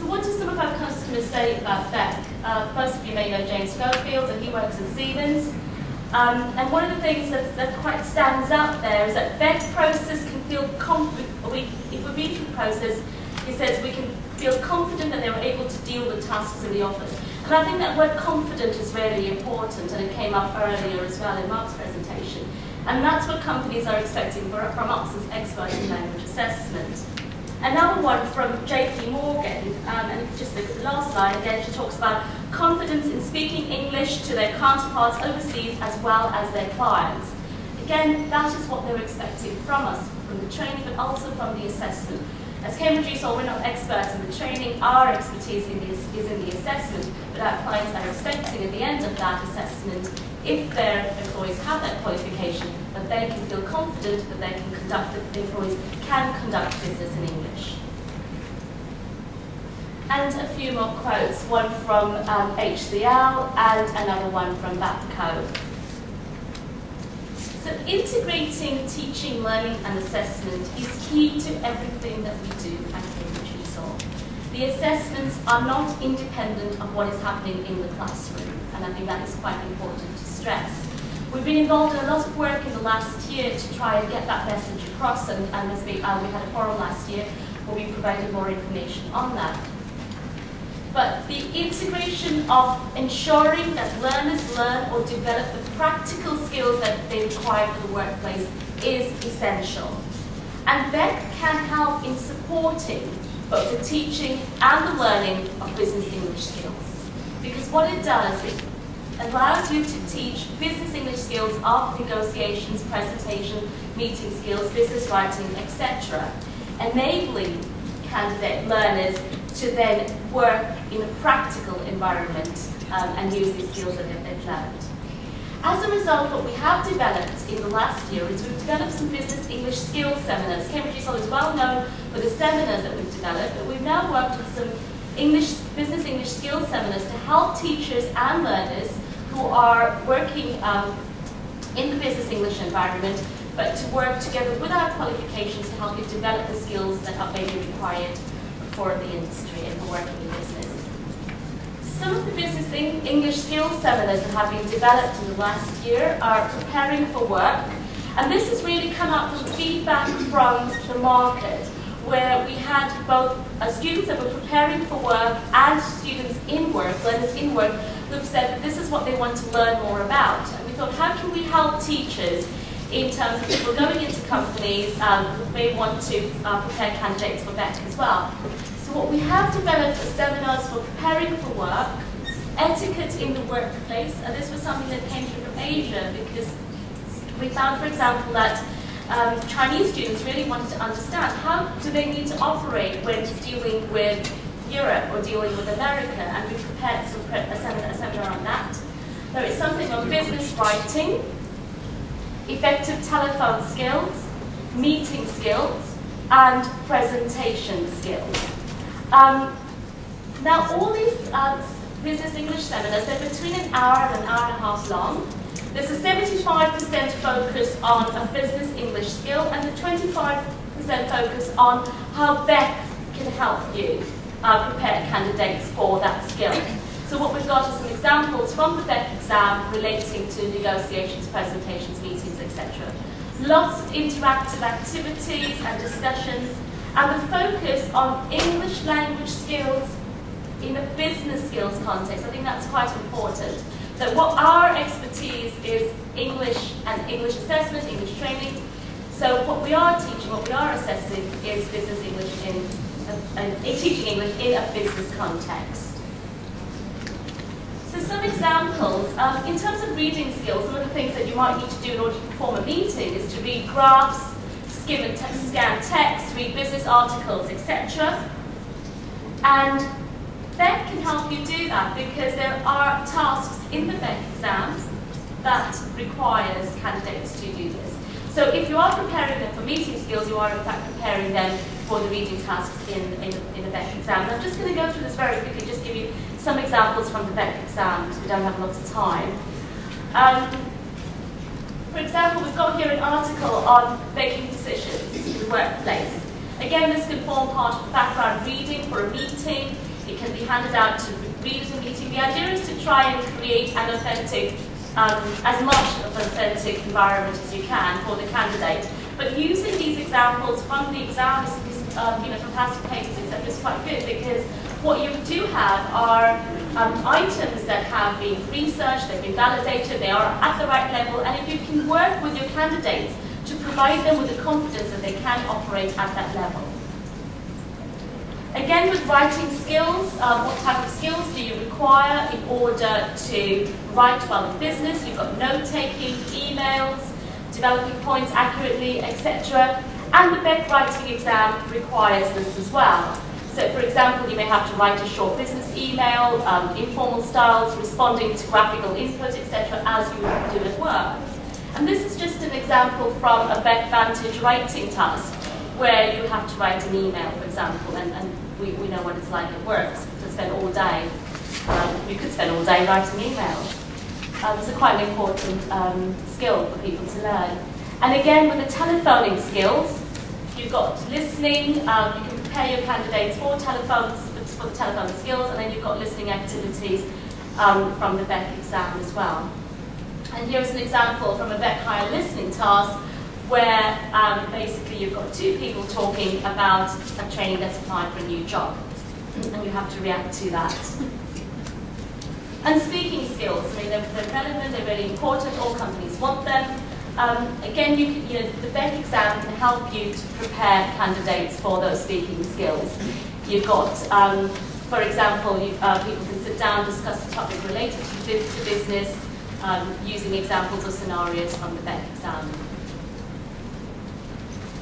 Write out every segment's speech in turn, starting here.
So what do some of our customers say about Beck? Most of you may know James Schofield, and he works at Siemens. And one of the things that quite stands out there is that Beck process can feel confident. If we read through the process, he says we can feel confident that they were able to deal with tasks in the office. And I think that word confident is really important, and it came up earlier as well in Mark's presentation. And that's what companies are expecting from us as experts in language assessment. Another one from JP Morgan, and just look at the last slide again, she talks about confidence in speaking English to their counterparts overseas as well as their clients. Again, that is what they're expecting from us, from the training, but also from the assessment. As Cambridge ESOL, we're not experts in the training, our expertise is in the assessment, but our clients are expecting at the end of that assessment, if their employees have that qualification, that they can feel confident that they can conduct, that the employees can conduct business in English. And a few more quotes, one from HCL and another one from BAPCO. So integrating teaching, learning and assessment is key to everything that we do at Cambridge ESOL. The assessments are not independent of what is happening in the classroom, and I think that is quite important to stress. We've been involved in a lot of work in the last year to try and get that message across, and we had a forum last year where we provided more information on that. But the integration of ensuring that learners learn or develop the practical skills that they require for the workplace is essential. And BEC can help in supporting both the teaching and the learning of business English skills. Because what it does is allows you to teach business English skills of negotiations, presentation, meeting skills, business writing, etc. Enabling candidate learners to then work in a practical environment and use these skills that they've learned. As a result, what we have developed in the last year is we've developed some business English skills seminars. Cambridge ESOL is well known for the seminars that we've developed, but we've now worked with some business English skills seminars to help teachers and learners who are working in the business English environment, but to work together with our qualifications to help you develop the skills that are maybe required for the industry and for working in business. Some of the business English skills seminars that have been developed in the last year are preparing for work, and this has really come out from feedback from the market, where we had both students that were preparing for work and students in work, learners in work, who have said that this is what they want to learn more about. And we thought, how can we help teachers in terms of people going into companies who may want to prepare candidates for BEC as well. So what we have developed are seminars for preparing for work, etiquette in the workplace, and this was something that came through from Asia, because we found, for example, that Chinese students really wanted to understand how do they need to operate when dealing with Europe or dealing with America, and we prepared a seminar on that. There is something on business writing, effective telephone skills, meeting skills, and presentation skills. Now all these business English seminars, they're between an hour and an half long. There's a 75% focus on a business English skill and a 25% focus on how BEC can help you prepare candidates for that skill. So what we've got are some examples from the BEC exam relating to negotiations, presentations, meetings, etc. Lots of interactive activities and discussions, and the focus on English language skills in a business skills context. I think that's quite important. That what our expertise is English and English assessment, English training. So what we are teaching, what we are assessing is business English teaching English in a business context. So some examples, in terms of reading skills, some of the things that you might need to do in order to perform a meeting is to read graphs, scan text, read business articles, etc. And BEC can help you do that because there are tasks in the BEC exams that requires candidates to do this. So if you are preparing them for meeting skills, you are in fact preparing them for the reading tasks in the BEC exam. And I'm just going to go through this very quickly, just give you some examples from the BEC exam because we don't have lots of time. For example, we've got here an article on making decisions in the workplace. Again, this can form part of the background reading for a meeting. can be handed out to readers in meeting. The idea is to try and create an authentic, as much of an authentic environment as you can for the candidate. But using these examples from the exams, from past papers, etc., is quite good, because what you do have are items that have been researched, they've been validated, they are at the right level, and if you can work with your candidates to provide them with the confidence that they can operate at that level. Again, with writing skills, what type of skills do you require in order to write well in business? You've got note-taking, emails, developing points accurately, etc. And the BEC writing exam requires this as well. So, for example, you may have to write a short business email, informal styles, responding to graphical input, etc., as you would do at work. And this is just an example from a BEC Vantage writing task, where you have to write an email, for example, and we know what it's like at work, to spend all day. You could spend all day writing emails. It's quite an important skill for people to learn. And again, with the telephoning skills, you've got listening, you can prepare your candidates for the telephone skills, and then you've got listening activities from the BEC exam as well. And here's an example from a BEC higher listening task, where basically you've got two people talking about a training that's applied for a new job, and you have to react to that. And speaking skills, I mean, they're relevant, they're really important, all companies want them. Again, the BEC exam can help you to prepare candidates for those speaking skills. You've got, for example, people can sit down, discuss a topic related to business, using examples or scenarios from the BEC exam.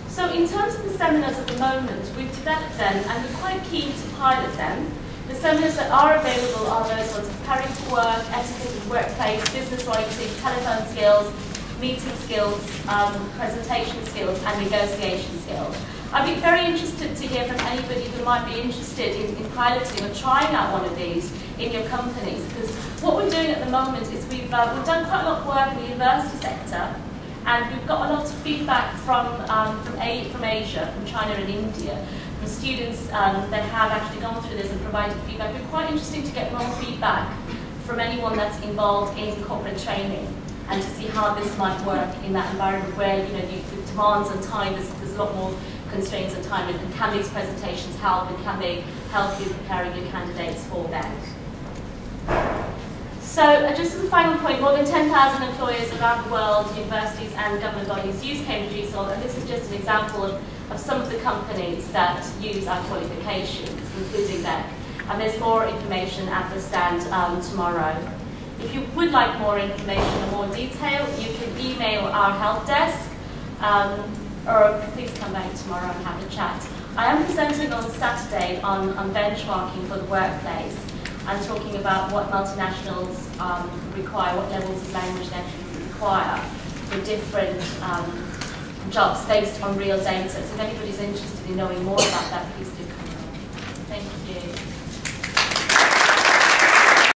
So in terms of the seminars at the moment, we've developed them and we're quite keen to pilot them. The seminars that are available are those ones of preparing for work, etiquette in workplace, business writing, telephone skills, meeting skills, presentation skills, and negotiation skills. I'd be very interested to hear from anybody who might be interested in piloting or trying out one of these in your companies, because what we're doing at the moment is we've done quite a lot of work in the university sector, and we've got a lot of feedback from Asia, from China and India, from students that have actually gone through this and provided feedback. It'd be quite interesting to get more feedback from anyone that's involved in corporate training, and to see how this might work in that environment where the demands on time, there's a lot more constraints on time, and can these presentations help, and can they help you preparing your candidates for that? So just as a final point, more than 10,000 employers around the world, universities and government bodies use Cambridge ESOL, and this is just an example of some of the companies that use our qualifications, including BEC. And there's more information at the stand tomorrow. If you would like more information or more detail, you can email our help desk, or please come back tomorrow and have a chat. I am presenting on Saturday on benchmarking for the workplace. I'm talking about what multinationals require, what levels of language they actually require for different jobs based on real data. So if anybody's interested in knowing more about that, please do come.